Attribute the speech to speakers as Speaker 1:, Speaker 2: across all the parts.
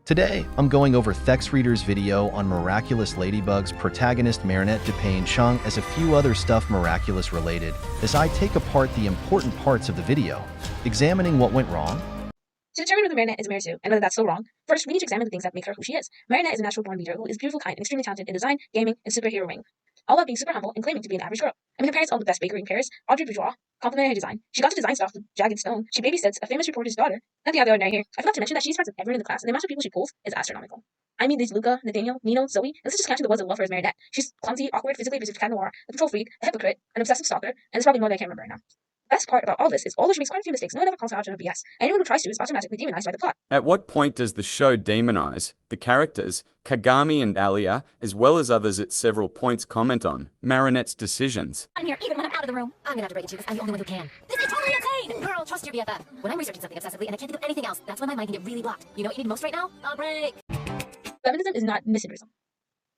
Speaker 1: Today, I'm going over Thex Reader's video on Miraculous Ladybug's protagonist Marinette Depayne Chung as a few other stuff Miraculous related, as I take apart the important parts of the video, examining what went wrong.
Speaker 2: To determine whether Marinette is a Mare too, and whether that's so wrong, first we need to examine the things that make her who she is. Marinette is a natural-born leader who is beautiful, kind, and extremely talented in design, gaming, and superheroing, all while being super humble and claiming to be an average girl. I mean, her parents own the best bakery in Paris, Audrey Bourgeois, complimented her design. She got to design stuff with Jagged Stone. She babysits a famous reporter's daughter. Nothing out of the ordinary here. I forgot to mention that she's friends with everyone in the class, and the amount of people she pulls is astronomical. I mean, these Luca, Nathaniel, Nino, Zoe, and this is just counting the ones that love her as Marinette. She's clumsy, awkward, physically abusive cat noir, a control freak, a hypocrite, an obsessive stalker, and there's probably more that I can't remember right now. The best part about all this is, although she makes quite a few mistakes, no one ever calls her out on her BS. Anyone who tries to is automatically demonized by the plot.
Speaker 3: At what point does the show demonize the characters? Kagami and Alia, as well as others at several points, comment on Marinette's decisions.
Speaker 4: I'm here even when I'm out of the room. I'm gonna have to break it to you because I'm the only one who can. This is totally insane! Girl, trust your BFF. When I'm researching something obsessively and I can't think of anything else, that's when my mind can get really blocked. You know what you need most right now? A break.
Speaker 2: Feminism is not misandrism.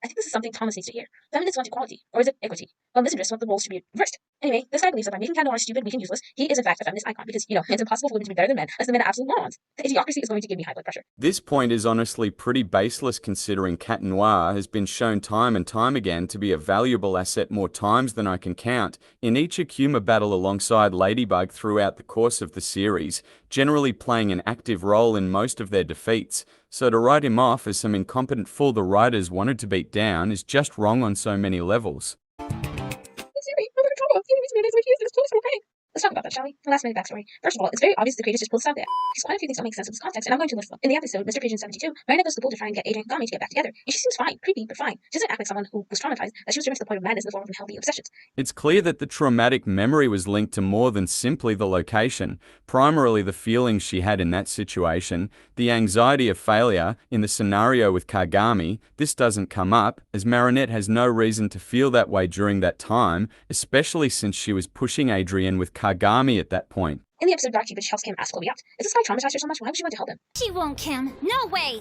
Speaker 2: I think this is something Thomas needs to hear. Feminists want equality, or is it equity? Well, misandrists want the roles to be reversed. Anyway, this guy believes that by making cat noir stupid, weak, and useless, he is in fact a feminist icon because, it's impossible for women to be better than men unless the men are absolute morons. The idiocracy is going to give me high blood pressure.
Speaker 3: This point is honestly pretty baseless considering cat noir has been shown time and time again to be a valuable asset more times than I can count in each Akuma battle alongside Ladybug throughout the course of the series, generally playing an active role in most of their defeats. So to write him off as some incompetent fool the writers wanted to beat down is just wrong on so many levels.
Speaker 2: Let's talk about that, shall we? The last minute backstory. First of all, it's very obvious the creators just pulled this out there. Because quite a few things don't make sense in this context, and I'm going to list them. In the episode, Mr. Pigeon 72, Marinette goes to the pool to try and get Adrian and Kagami to get back together. And she seems fine, creepy, but fine. She doesn't act like someone who was traumatized, that she was driven to the point of madness in the form of unhealthy obsessions.
Speaker 3: It's clear that the traumatic memory was linked to more than simply the location, primarily the feelings she had in that situation, the anxiety of failure. In the scenario with Kagami, this doesn't come up, as Marinette has no reason to feel that way during that time, especially since she was pushing Adrian with Kagami at that point.
Speaker 2: In the episode, Dark Cupid helps Kim ask Chloe out. Is this guy traumatized her so much? Why would she want to help him?
Speaker 4: She won't, Kim. No way!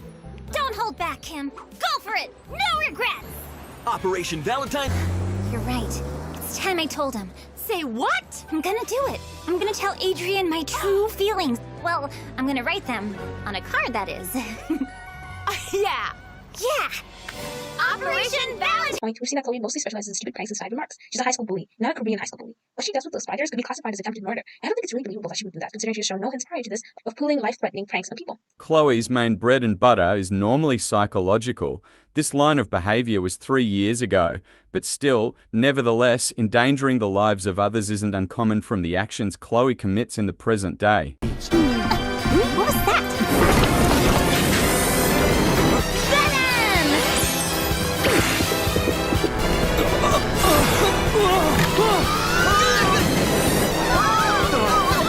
Speaker 4: Don't hold back, Kim. Go for it! No regrets!
Speaker 5: Operation Valentine.
Speaker 4: You're right. It's time I told him. Say what? I'm gonna do it. I'm gonna tell Adrian my true feelings. Well, I'm gonna write them on a card, that is. Yeah! Operation Valentine!
Speaker 2: We've seen that Chloe mostly specializes in stupid pranks and snide remarks. She's a high school bully, not a Korean high school bully. What she does with those spiders could be classified as attempted murder. I don't think it's really believable that she would do that, considering she's shown no hints prior to this of pulling life-threatening pranks on people.
Speaker 3: Chloe's main bread and butter is normally psychological. This line of behavior was 3 years ago, but still, nevertheless, endangering the lives of others isn't uncommon from the actions Chloe commits in the present day.
Speaker 4: What was that?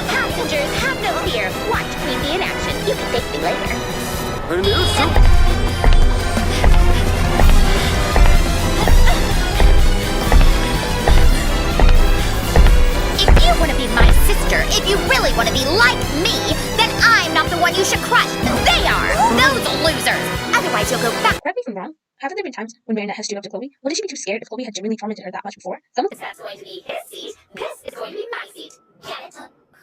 Speaker 4: Passengers, have no fear. Watch Queenie in action. You can thank me later. If you want to be my sister, if you really want to be like me, then I'm not the one you should crush. They are. Those losers. Otherwise, you'll go back.
Speaker 2: Correct me if I'm wrong. Haven't there been times when Marinette has stood up to Chloe? Wouldn't she be too scared if Chloe had genuinely tormented her that much before?
Speaker 6: That's going to be his seat. This is going to be my seat. Get it?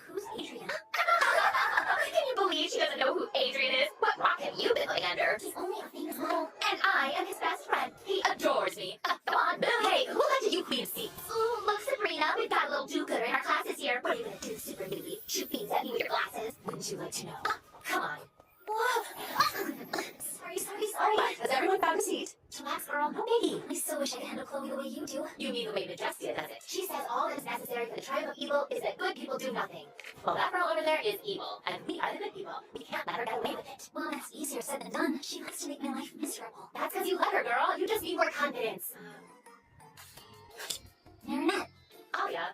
Speaker 6: Who's Adrian? Can you believe she doesn't know who Adrian is? What rock have you been living under? He's only a famous model. And I am his best friend. He adores me. Come on, move. Hey, who let you queen seat? Ooh, look, Sabrina, we've got a little do-gooder in our class this year. What are you going to do, Super Newbie? Shoot beans at me with your glasses? Wouldn't you like to know? Come on. Sorry. Has everyone found a seat? Relax, girl. No biggie. I so wish I could handle Chloe the way you do. You mean the way Majestia does it? She says all that is necessary for the triumph of evil is that good people do nothing. Well, that girl over there is evil, and we are the good people. We can't let her get away with it. Well, that's easier said than done. She likes to make my life miserable. That's because you let her, girl. You just need more confidence. Marinette. Oh, yeah.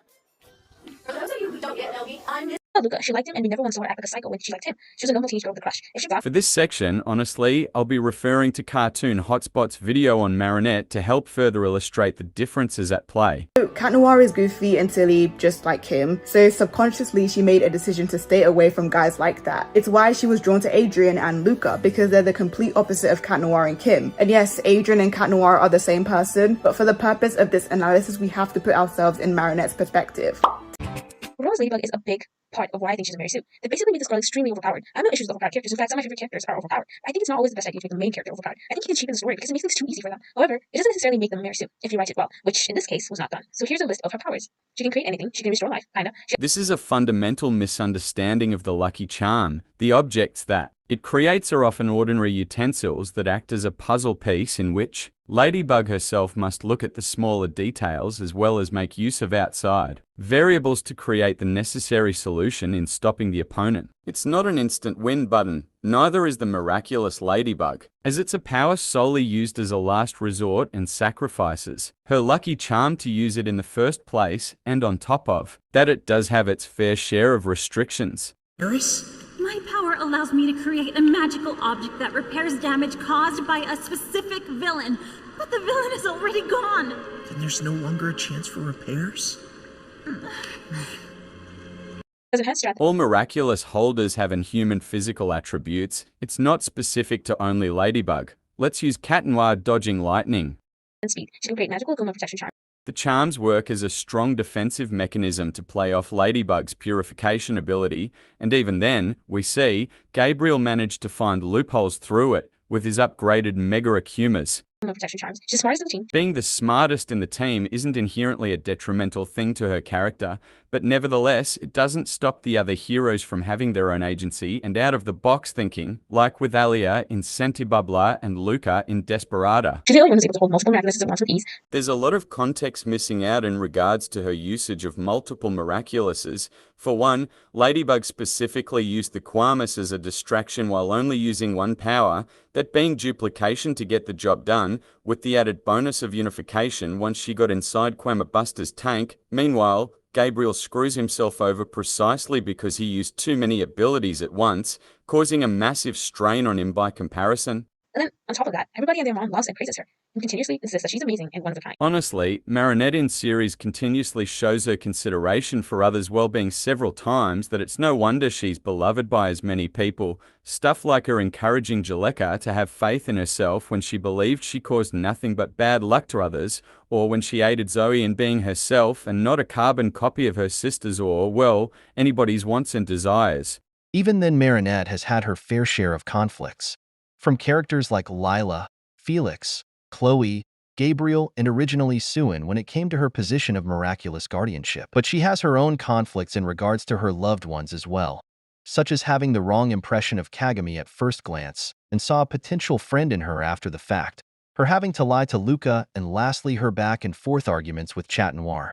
Speaker 6: For those of you who don't yet know me, I'm
Speaker 2: Luca, she liked him, and we never once saw her act like a psycho when she liked him. She was a normal teenage girl with a crush. If she got
Speaker 3: For this section, honestly, I'll be referring to Cartoon Hotspot's video on Marinette to help further illustrate the differences at play.
Speaker 7: Cat Noir is goofy and silly, just like Kim, so subconsciously she made a decision to stay away from guys like that. It's why she was drawn to Adrian and Luca, because they're the complete opposite of Cat Noir and Kim. And yes, Adrian and Cat Noir are the same person, but for the purpose of this analysis, we have to put ourselves in Marinette's perspective.
Speaker 2: Rose Ladybug is a big, part of why I think she's a Mary Sue. They basically made this girl extremely overpowered. I have no issues with overpowered characters. In fact, some of my favorite characters are overpowered. I think it's not always the best idea to make the main character overpowered. I think you can cheapen the story because it makes things too easy for them. However, it doesn't necessarily make them a Mary Sue if you write it well, which in this case was not done. So here's a list of her powers. She can create anything. She can restore life, kinda.
Speaker 3: This is a fundamental misunderstanding of the lucky charm. The objects that it creates are often ordinary utensils that act as a puzzle piece in which Ladybug herself must look at the smaller details as well as make use of outside variables to create the necessary solution in stopping the opponent. It's not an instant win button, neither is the Miraculous Ladybug, as it's a power solely used as a last resort and sacrifices her lucky charm to use it in the first place, and on top of that it does have its fair share of restrictions.
Speaker 8: Eris? My power allows me to create a magical object that repairs damage caused by a specific villain, but the villain is already gone.
Speaker 5: Then there's no longer a chance for repairs?
Speaker 2: Doesn't have strength
Speaker 3: All Miraculous holders have inhuman physical attributes. It's not specific to only Ladybug. Let's use Cat Noir dodging lightning.
Speaker 2: and speed. She can create magical Goma protection charm.
Speaker 3: The charms work as a strong defensive mechanism to play off Ladybug's purification ability, and even then, we see, Gabriel managed to find loopholes through it with his upgraded Mega Akumas.
Speaker 2: Protection charms. She's smartest in the team.
Speaker 3: Being the smartest in the team isn't inherently a detrimental thing to her character, but nevertheless, it doesn't stop the other heroes from having their own agency and out-of-the-box thinking, like with Alia in Santibubla and Luca in Desperada.
Speaker 2: She's the only one who's able to hold multiple Miraculouses at once with ease.
Speaker 3: There's a lot of context missing out in regards to her usage of multiple Miraculouses. For one, Ladybug specifically used the Kwamas as a distraction while only using one power, that being duplication to get the job done, with the added bonus of unification once she got inside Quamabuster's tank. Meanwhile, Gabriel screws himself over precisely because he used too many abilities at once, causing a massive strain on him by comparison.
Speaker 2: And then, on top of that, everybody and their mom loves and praises her, and continuously insists that she's amazing and one of a kind.
Speaker 3: Honestly, Marinette in series continuously shows her consideration for others' well-being several times that it's no wonder she's beloved by as many people. Stuff like her encouraging Jaleka to have faith in herself when she believed she caused nothing but bad luck to others, or when she aided Zoe in being herself and not a carbon copy of her sisters or, well, anybody's wants and desires.
Speaker 1: Even then, Marinette has had her fair share of conflicts. From characters like Lila, Felix, Chloe, Gabriel, and originally Suin when it came to her position of miraculous guardianship. But she has her own conflicts in regards to her loved ones as well, such as having the wrong impression of Kagami at first glance and saw a potential friend in her after the fact, her having to lie to Luca, and lastly her back and forth arguments with Chat Noir.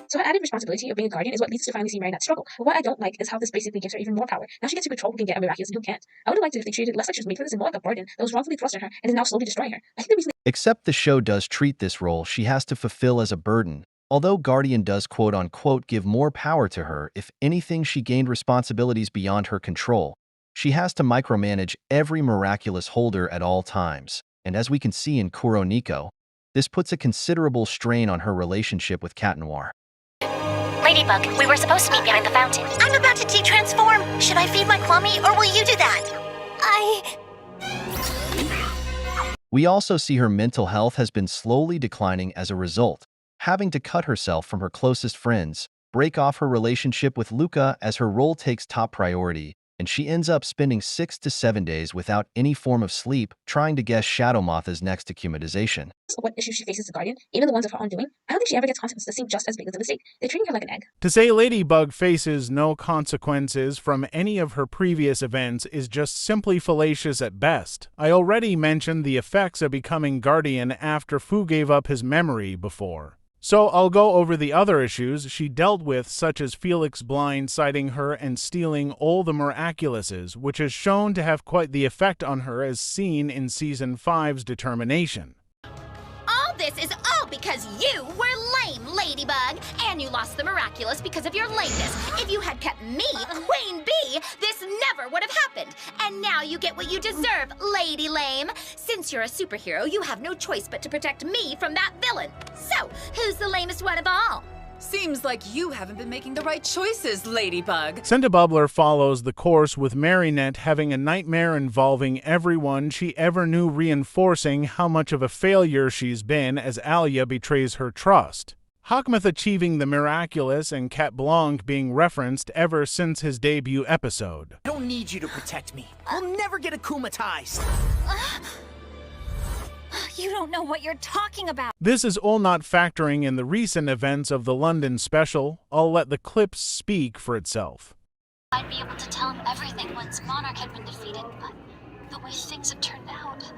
Speaker 2: So her added responsibility of being a guardian is what leads to finally see Marinette struggle. But what I don't like is how this basically gives her even more power. Now she gets to control who can get a Miraculous and who can't. I would have liked it if they treated it less like she was made for this and more like a burden that was wrongfully thrust on her and is now slowly destroying her. I think the reason
Speaker 1: Except the show does treat this role she has to fulfill as a burden. Although Guardian does quote-unquote give more power to her, if anything she gained responsibilities beyond her control. She has to micromanage every Miraculous holder at all times. And as we can see in Kuro Nico, this puts a considerable strain on her relationship with Cat Noir.
Speaker 6: Ladybug, we were supposed to meet behind the fountain. I'm about to de-transform. Should I feed my Kwami, or will you do that?
Speaker 1: We also see her mental health has been slowly declining as a result, having to cut herself from her closest friends, break off her relationship with Luca as her role takes top priority, and she ends up spending 6 to 7 days without any form of sleep trying to guess Shadow Motha's next akumatization.
Speaker 2: what issues she faces as a guardian, even the ones of her own doing, I don't think she ever gets consequences that seem just as big as a mistake. They're treating her like an egg.
Speaker 9: To say Ladybug faces no consequences from any of her previous events is just simply fallacious at best. I already mentioned the effects of becoming guardian after Fu gave up his memory before. So I'll go over the other issues she dealt with, such as Felix blindsiding her and stealing all the Miraculouses, which is shown to have quite the effect on her as seen in Season 5's determination.
Speaker 6: All this is all because you were lame, Ladybug, and you lost the Miraculous because of your lameness. If you had kept me, Queen Bee, this never would have happened. And now you get what you deserve, Lady Lame. Since you're a superhero, you have no choice but to protect me from that villain. So, who's the lamest one of all?
Speaker 10: Seems like you haven't been making the right choices, Ladybug.
Speaker 9: Sentibubler follows the course with Marinette having a nightmare involving everyone she ever knew, reinforcing how much of a failure she's been as Alia betrays her trust. Hawkmoth achieving the Miraculous and Cat Blanc being referenced ever since his debut episode.
Speaker 5: I don't need you to protect me. I'll never get akumatized.
Speaker 4: You don't know what you're talking about.
Speaker 9: This is all not factoring in the recent events of the London special. I'll let the clips speak for itself.
Speaker 11: I'd be able to tell him everything once Monarch had been defeated, but the way things have turned out...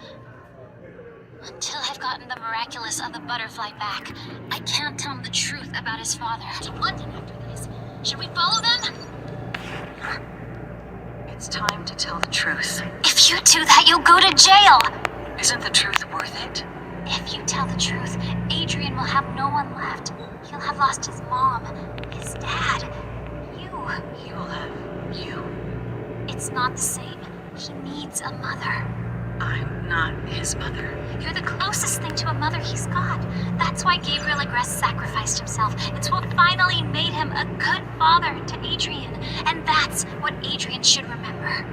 Speaker 11: Until I've gotten the Miraculous of the Butterfly back, I can't tell him the truth about his father. To London after this. Should we follow them?
Speaker 10: It's time to tell the truth.
Speaker 11: If you do that, you'll go to jail!
Speaker 10: Isn't the truth worth it?
Speaker 11: If you tell the truth, Adrian will have no one left. He'll have lost his mom, his dad, you.
Speaker 10: He will have you.
Speaker 11: It's not the same. He needs a mother.
Speaker 10: I'm not his mother.
Speaker 11: You're the closest thing to a mother he's got. That's why Gabriel Agreste sacrificed himself. It's what finally made him a good father to Adrian. And that's what Adrian should remember.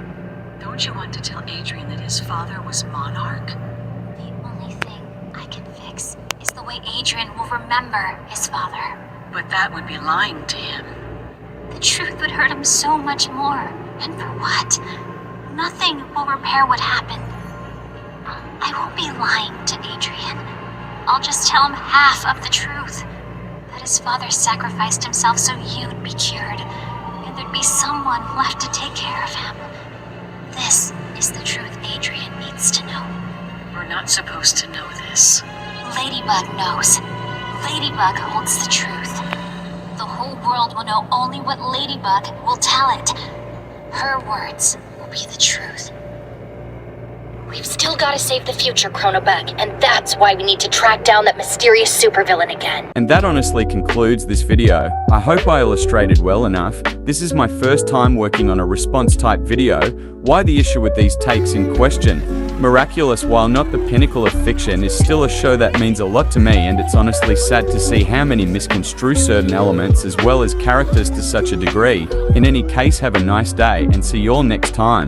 Speaker 10: Don't you want to tell Adrian that his father was Monarch?
Speaker 11: The only thing I can fix is the way Adrian will remember his father.
Speaker 10: But that would be lying to him.
Speaker 11: The truth would hurt him so much more. And for what? Nothing will repair what happened. I won't be lying to Adrian. I'll just tell him half of the truth. That his father sacrificed himself so you'd be cured. And there'd be someone left to take care of him. This is the truth Adrian needs to know.
Speaker 10: We're not supposed to know this.
Speaker 11: Ladybug knows. Ladybug holds the truth. The whole world will know only what Ladybug will tell it. Her words will be the truth. We've still got to save the future, Chronobug, and that's why we need to track down that mysterious supervillain again.
Speaker 3: And that honestly concludes this video. I hope I illustrated well enough. This is my first time working on a response type video. Why the issue with these takes in question? Miraculous, while not the pinnacle of fiction, is still a show that means a lot to me, and it's honestly sad to see how many misconstrue certain elements as well as characters to such a degree. In any case, have a nice day and see you all next time.